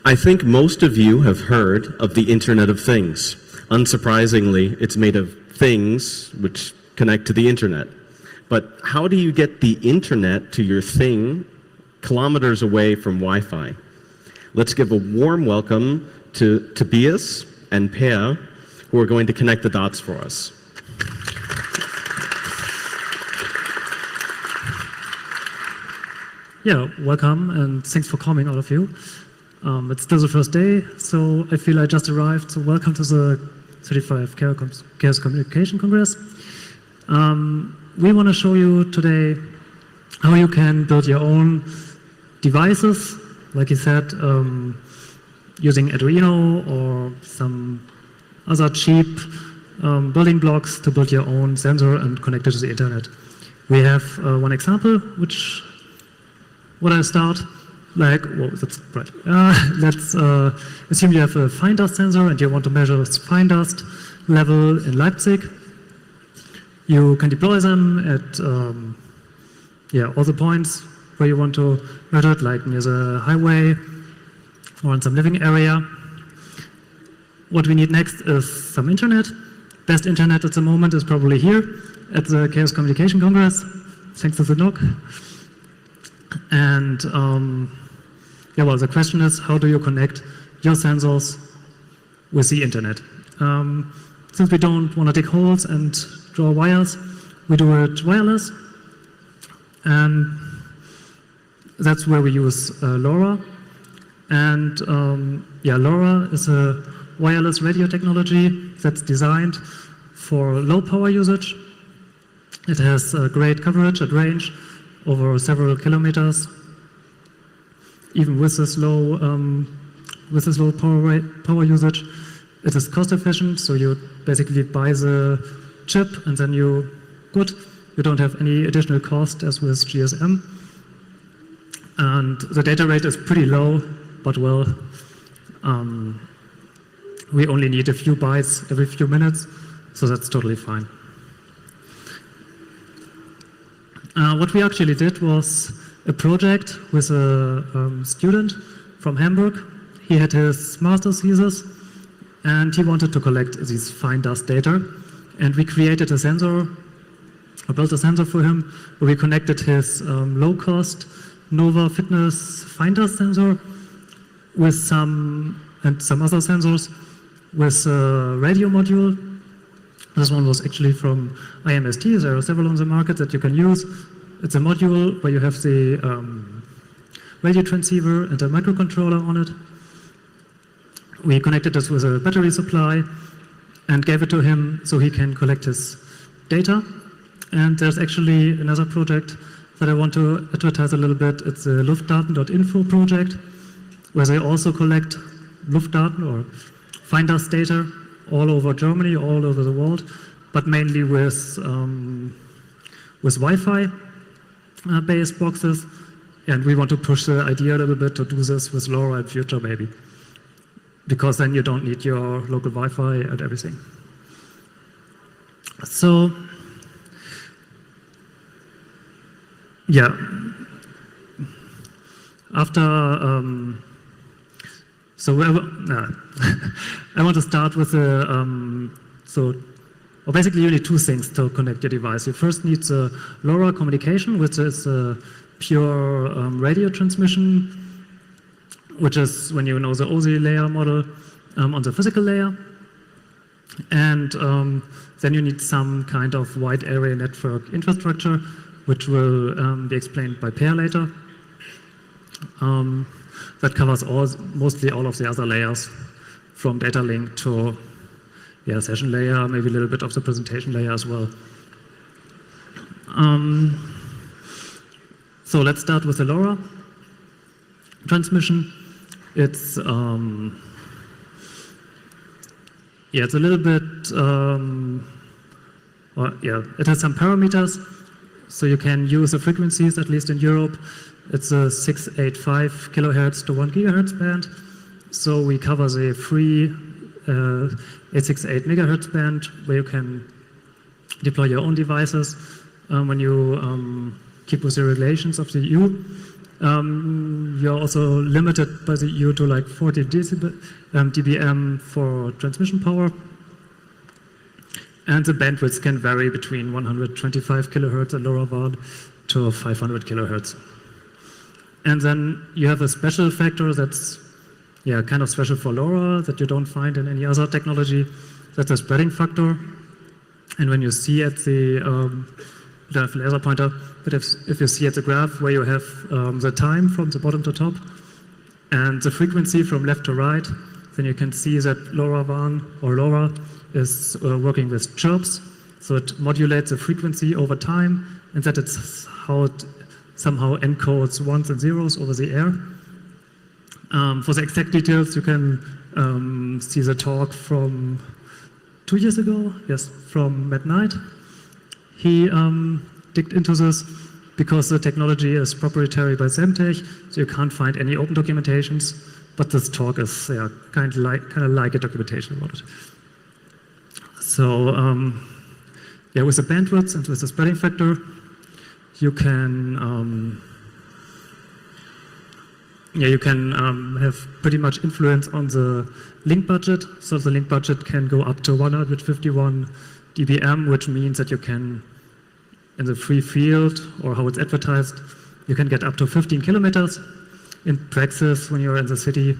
I think most of you have heard of the Internet of Things. Unsurprisingly, it's made of things which connect to the Internet. But how do you get the Internet to your thing kilometers away from Wi-Fi? Let's give a warm welcome to Tobias and Per, who are going to connect the dots for us. Yeah, welcome and thanks for coming, all of you. It's still the first day, so I feel I just arrived, so welcome to the 35 Chaos Communication Congress. We want to show you today how you can build your own devices, like you said, using Arduino or some other cheap building blocks to build your own sensor and connect it to the internet. We have one example, which would I start? Like, whoa, that's right. Let's assume you have a fine dust sensor and you want to measure fine dust level in Leipzig. You can deploy them at all the points where you want to measure it, like near the highway or in some living area. What we need next is some internet. Best internet at the moment is probably here at the Chaos Communication Congress, thanks to the NOC. And the question is, how do you connect your sensors with the internet? Since we don't want to dig holes and draw wires, we do it wireless. And that's where we use LoRa. And LoRa is a wireless radio technology that's designed for low power usage. It has great coverage at range over several kilometers. Even with this low power usage, it is cost efficient. So you basically buy the chip and then you're good. You don't have any additional cost as with GSM. And the data rate is pretty low, but we only need a few bytes every few minutes, so that's totally fine. What we actually did was a project with a student from Hamburg. He had his master's thesis, and he wanted to collect these fine dust data. And we created a sensor, or built a sensor for him, where we connected his low-cost Nova Fitness fine dust sensor with some other sensors with a radio module. This one was actually from IMST. There are several on the market that you can use. It's a module where you have the radio transceiver and a microcontroller on it. We connected this with a battery supply and gave it to him so he can collect his data. And there's actually another project that I want to advertise a little bit. It's the Luftdaten.info project, where they also collect Luftdaten or fine dust data all over Germany, all over the world, but mainly with Wi-Fi based boxes. And we want to push the idea a little bit to do this with LoRa in future, maybe, because then you don't need your local Wi-Fi and everything. So, yeah, after, I want to start with basically you need two things to connect your device. You first need the LoRa communication, which is a pure radio transmission, which is when you know the OSI layer model on the physical layer. And then you need some kind of wide area network infrastructure, which will be explained by Per later. That covers mostly all of the other layers, from data link to session layer, maybe a little bit of the presentation layer as well. So let's start with the LoRa transmission. It's it's a little bit it has some parameters, so you can use the frequencies, at least in Europe. It's a 685 kilohertz to 1 gigahertz band. So we cover the free 868 megahertz band, where you can deploy your own devices when you keep with the regulations of the EU. You're also limited by the EU to like 40 dBm for transmission power. And the bandwidth can vary between 125 kilohertz at LoRaWAN to 500 kilohertz. And then you have a special factor that's kind of special for LoRa that you don't find in any other technology. That's a spreading factor. And when you see at the, you don't have a laser pointer, but if you see at the graph where you have the time from the bottom to top and the frequency from left to right, then you can see that LoRaWAN or LoRa is working with chirps. So it modulates the frequency over time, and that it's how it somehow encodes ones and zeros over the air. For the exact details, you can see the talk from 2 years ago, yes, from Matt Knight. He digged into this because the technology is proprietary by Semtech, so you can't find any open documentations, but this talk is kind of like a documentation about it. So with the bandwidth and with the spreading factor, you can have pretty much influence on the link budget. So the link budget can go up to 151 dBm, which means that you can, in the free field or how it's advertised, you can get up to 15 kilometers. In practice, when you're in the city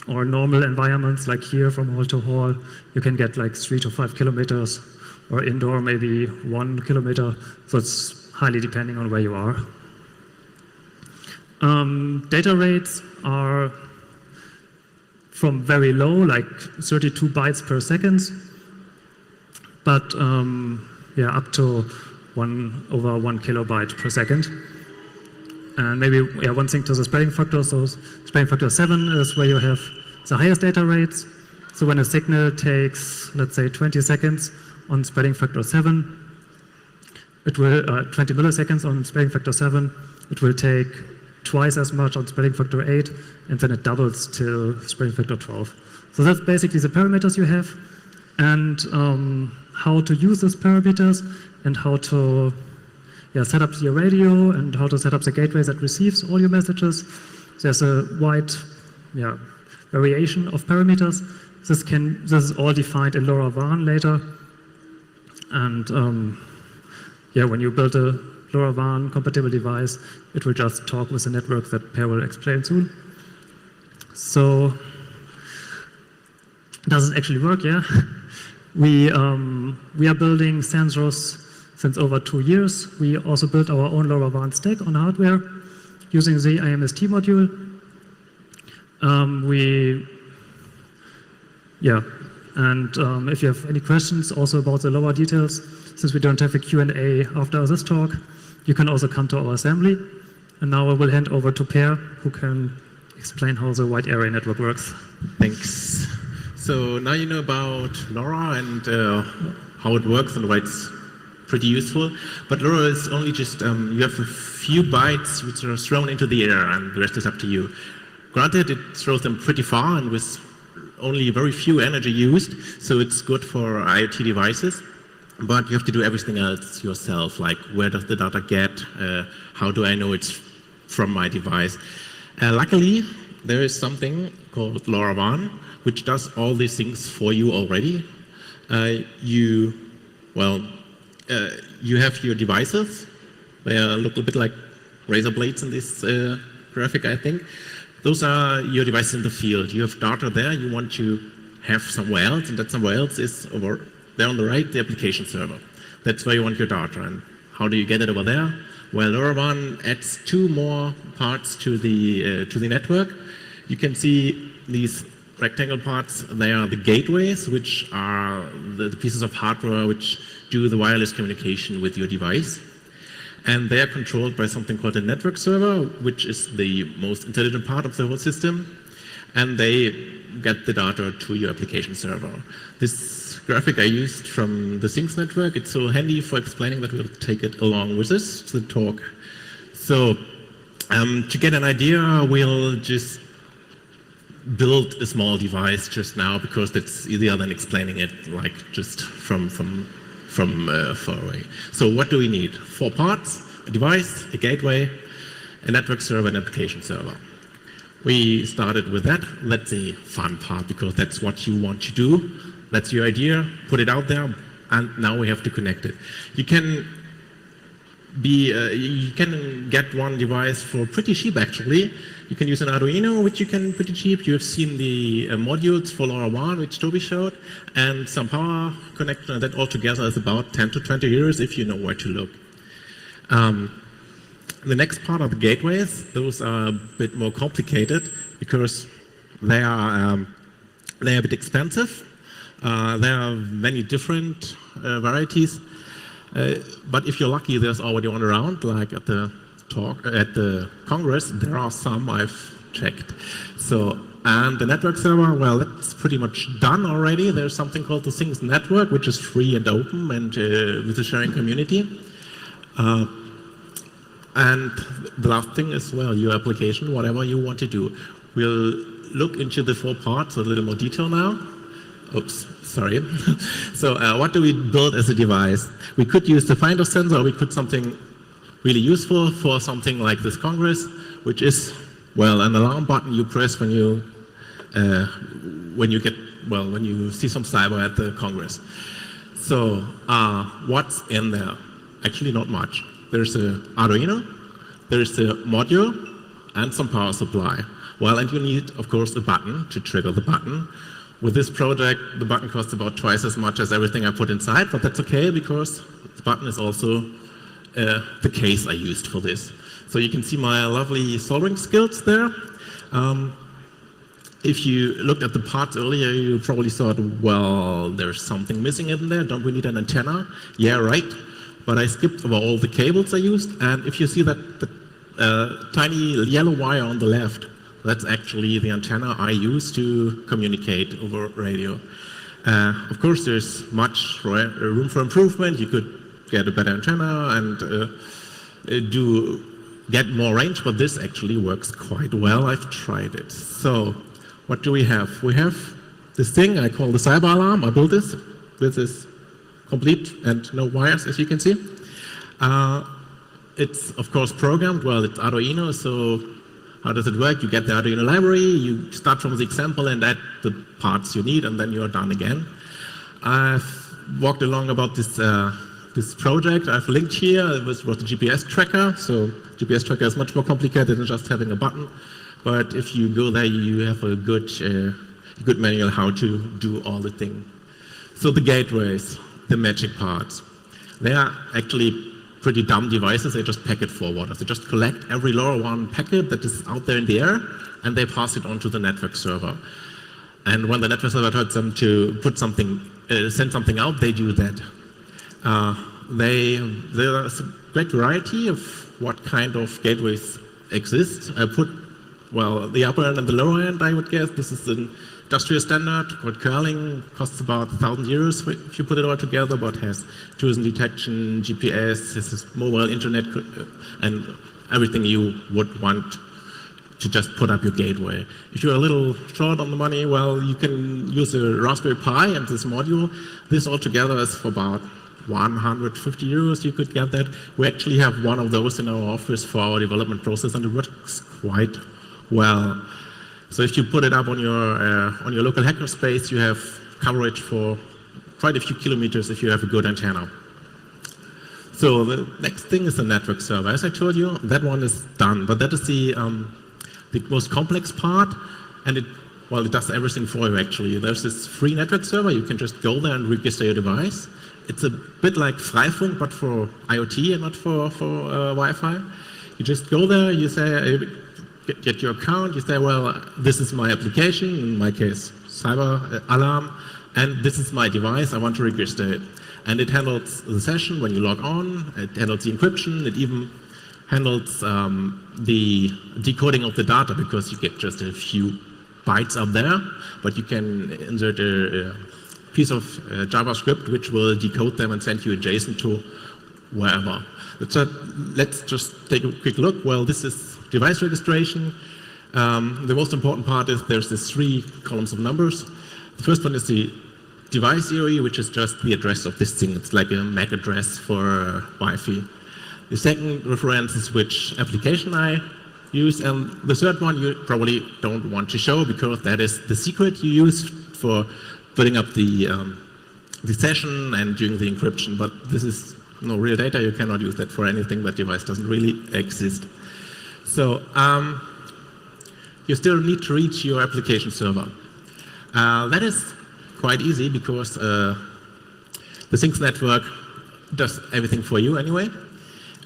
or normal environments like here from hall to hall, you can get like 3 to 5 kilometers, or indoor maybe 1 kilometer. So it's highly depending on where you are. Data rates are from very low, like 32 bytes per second, but up to over 1 kilobyte per second. And maybe one thing to the spreading factor. So spreading factor 7 is where you have the highest data rates. So when a signal takes, let's say, 20 seconds on spreading factor 7, it will 20 milliseconds on spreading factor 7. It will take twice as much on spreading factor 8, and then it doubles to spreading factor 12. So that's basically the parameters you have, and how to use those parameters, and how to set up your radio, and how to set up the gateway that receives all your messages. There's a wide variation of parameters. This is all defined in LoRaWAN later, and when you build a LoRaWAN compatible device, it will just talk with the network that Per will explain soon. So, does it actually work? Yeah. We are building sensors since over 2 years. We also built our own LoRaWAN stack on hardware using the IMST module. And if you have any questions also about the lower details, since we don't have a Q&A after this talk, you can also come to our assembly. And now I will hand over to Per, who can explain how the wide area network works. Thanks. So now you know about LoRa and how it works and why it's pretty useful. But LoRa is only just, you have a few bytes which are thrown into the air, and the rest is up to you. Granted, it throws them pretty far and with only very few energy used, so it's good for IoT devices. But you have to do everything else yourself, like where does the data get, how do I know it's from my device. Luckily, there is something called LoRaWAN, which does all these things for you already. You have your devices. They look a bit like razor blades in this graphic, I think. Those are your devices in the field. You have data there you want to have somewhere else, and that somewhere else is over there on the right, the application server. That's where you want your data. And how do you get it over there? Well, LoRaWAN adds 2 more parts to the network. You can see these rectangle parts. They are the gateways, which are the pieces of hardware which do the wireless communication with your device. And they are controlled by something called a network server, which is the most intelligent part of the whole system. And they get the data to your application server. This graphic I used from the Things network. It's so handy for explaining that we'll take it along with us to the talk. So to get an idea, we'll just build a small device just now because that's easier than explaining it like just from far away. So what do we need? 4 parts. a device, a gateway, a network server, an application server. We started with that. That's the fun part because that's what you want to do. That's your idea. Put it out there, and now we have to connect it. You can get one device for pretty cheap actually. You can use an Arduino, which you can pretty cheap. You have seen the modules for LoRaWAN, which Toby showed, and some power connection, and that altogether is about 10 to 20 euros if you know where to look. The next part are the gateways. Those are a bit more complicated because they are a bit expensive. There are many different varieties, but if you're lucky, there's already one around. Like at the Congress, there are some I've checked. So, and the network server, well, that's pretty much done already. There's something called the Things Network, which is free and open and with a sharing community. And the last thing is, well, your application, whatever you want to do. We'll look into the 4 parts in a little more detail now. Oops, sorry. So what do we build as a device? We could use the finder sensor, or we could something really useful for something like this Congress, which is, well, an alarm button you press when you see some cyber at the Congress. So what's in there? Actually, not much. There's an Arduino, there's a module, and some power supply. Well, and you need, of course, a button to trigger the button. With this project, the button costs about twice as much as everything I put inside, but that's okay because the button is also the case I used for this. So you can see my lovely soldering skills there. If you looked at the parts earlier, you probably thought, well, there's something missing in there. Don't we need an antenna? Yeah, right. But I skipped over all the cables I used, and if you see that tiny yellow wire on the left, that's actually the antenna I use to communicate over radio. Of course, there's much room for improvement. You could get a better antenna and get more range, but this actually works quite well. I've tried it. So what do we have? We have this thing I call the cyber alarm. I built this. This is complete and no wires, as you can see. It's, of course, programmed. Well, it's Arduino, so how does it work? You get the Arduino library, you start from the example and add the parts you need, and then you're done again. I've walked along about this project. I've linked here. It was the GPS tracker. So GPS tracker is much more complicated than just having a button. But if you go there, you have a good manual how to do all the thing. So the gateways, the magic parts. They are actually pretty dumb devices. They just packet forwarders. They just collect every LoRaWAN packet that is out there in the air, and they pass it on to the network server. And when the network server tells them to send something out, they do that. There's a great variety of what kind of gateways exist. I put, well, the upper end and the lower end, I would guess. This is an industrial standard called curling, costs about 1,000 euros if you put it all together, but has intrusion detection, GPS, this is mobile internet, and everything you would want to just put up your gateway. If you're a little short on the money, well, you can use a Raspberry Pi and this module. This altogether is for about 150 euros, you could get that. We actually have one of those in our office for our development process, and it works quite well. So if you put it up on your local hackerspace, you have coverage for quite a few kilometers if you have a good antenna. So the next thing is the network server. As I told you, that one is done, but that is the most complex part, and it does everything for you actually. There's this free network server. You can just go there and register your device. It's a bit like Freifunk, but for IoT and not for Wi-Fi. You just go there, you say, get your account, you say, well, this is my application, in my case, cyber alarm, and this is my device, I want to register it. And it handles the session when you log on, it handles the encryption, it even handles the decoding of the data, because you get just a few bytes up there, but you can insert a piece of JavaScript which will decode them and send you a JSON to wherever. Let's just take a quick look. Well, this is device registration. The most important part is there's these 3 columns of numbers. The first one is the device area, which is just the address of this thing. It's like a MAC address for Wi-Fi. The second reference is which application I use, and the third one you probably don't want to show because that is the secret you use for putting up the session and doing the encryption. But this is no real data. You cannot use that for anything. That device doesn't really exist. So you still need to reach your application server. That is quite easy because the Things network does everything for you anyway.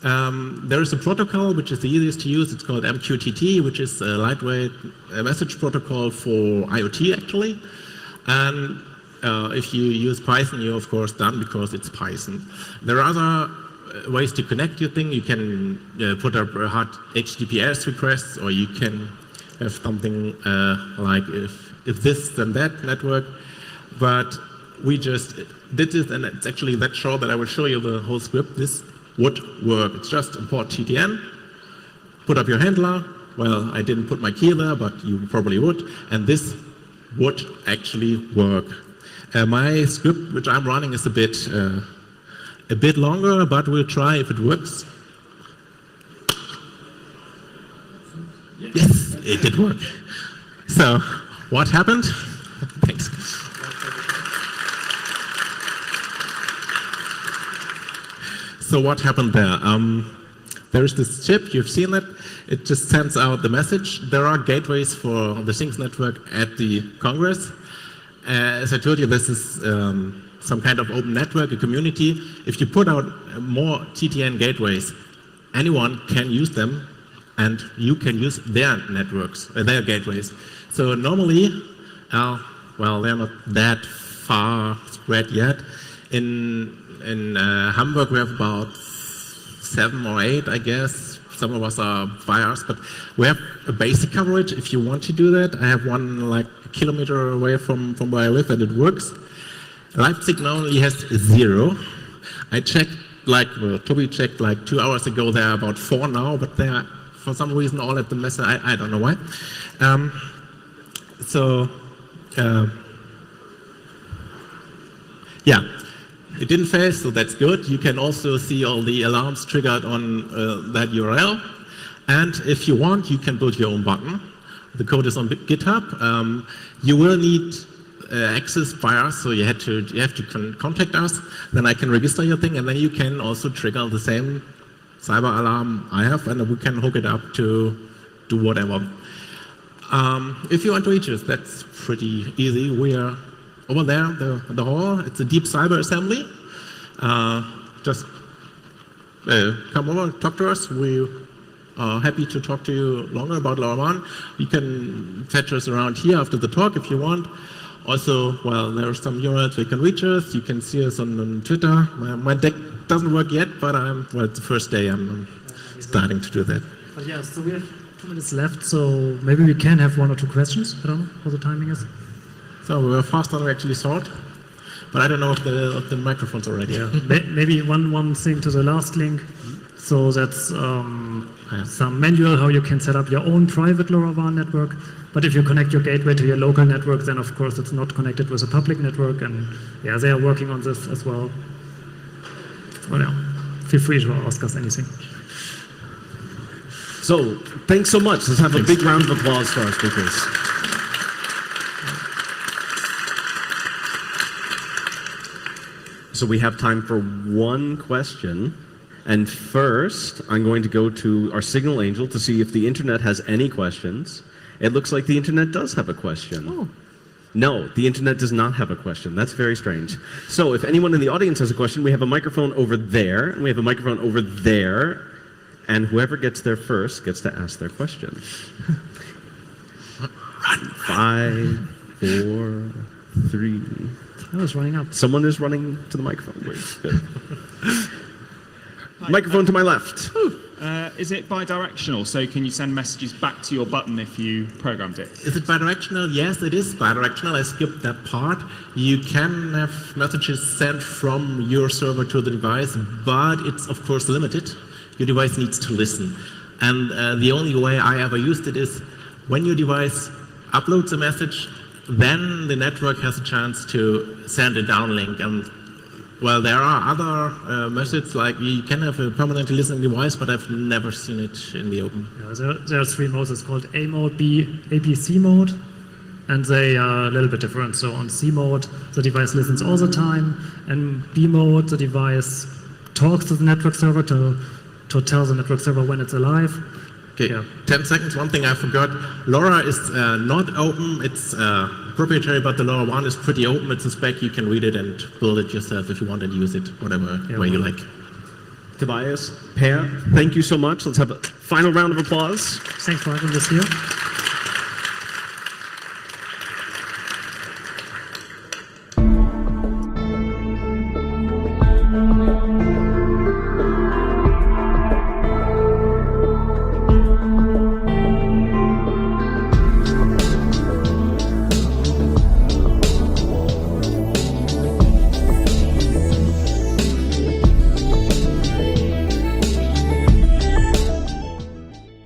There is a protocol which is the easiest to use. It's called MQTT, which is a lightweight message protocol for IoT actually. And if you use Python, you're of course done because it's Python. There are other ways to connect your thing. You can put up a hot HTTPS requests, or you can have something like if this then that network. But we just did this, and it's actually that short that I will show you the whole script. This would work. It's just import TTN, put up your handler. Well, I didn't put my key there, but you probably would. And this would actually work. My script, which I'm running, is a bit longer, but we'll try if it works. Yes, it did work. So, what happened? Thanks. So what happened there? There's this chip, you've seen it. It just sends out the message. There are gateways for the Things network at the Congress. As I told you, this is some kind of open network, a community. If you put out more TTN gateways, anyone can use them, and you can use their networks, their gateways. So normally, well, they're not that far spread yet. In Hamburg, we have about 7 or 8, I guess. Some of us are buyers, but we have a basic coverage if you want to do that. I have one like a kilometer away from where I live, and it works. Leipzig only has 0. I checked, Toby checked 2 hours ago. There are about 4 now, but they are for some reason all at the mess. I don't know why. Yeah. It didn't fail, so that's good. You can also see all the alarms triggered on that URL. And if you want, you can build your own button. The code is on GitHub. You will need access via us, so you have to contact us. Then I can register your thing, and then you can also trigger the same cyber alarm I have, and we can hook it up to do whatever. If you want to reach us, that's pretty easy. We are over there, the hall. It's a deep cyber assembly. Just come over, talk to us. We are happy to talk to you longer about LoRaWAN. You can fetch us around here after the talk if you want. Also, well, there are some URLs where you can reach us. You can see us on Twitter. My deck doesn't work yet, but it's the first day I'm starting to do that. But yeah, so we have 2 minutes left, so maybe we can have 1 or 2 questions. I don't know how the timing is. So we were faster than we actually thought, but I don't know if the microphones are ready. Yeah. Maybe one thing to the last link. So that's some manual how you can set up your own private LoRaWAN network. But if you connect your gateway to your local network, then of course it's not connected with a public network. And yeah, they are working on this as well. Well, yeah, feel free to ask us anything. So thanks so much. Let's have a big round of applause for our speakers. So we have time for 1 question. And first, I'm going to go to our signal angel to see if the internet has any questions. It looks like the internet does have a question. Oh. No, the internet does not have a question. That's very strange. So if anyone in the audience has a question, we have a microphone over there, and we have a microphone over there, and whoever gets there first gets to ask their question. 5, 4, 3. I was running up. Someone is running to the microphone. Wait, good. Microphone to my left. Is it bidirectional? So can you send messages back to your button if you programmed it? Is it bidirectional? Yes, it is bidirectional. I skipped that part. You can have messages sent from your server to the device, but it's of course limited. Your device needs to listen. And the only way I ever used it is when your device uploads a message, then the network has a chance to send a downlink. And Well, there are other methods, like you can have a permanently listening device, but I've never seen it in the open. Yeah, there are three modes. It's called A mode, B, C mode, and they are a little bit different. So on C mode, the device listens all the time, and B mode, the device talks to the network server to tell the network server when it's alive. Okay, Yeah. 10 seconds. One thing I forgot. LoRa is not open. It's proprietary, but the LoRa 1 is pretty open. It's a spec. You can read it and build it yourself if you want and use it whatever way you like. Tobias, Per, thank you so much. Let's have a final round of applause. Thanks for having us here.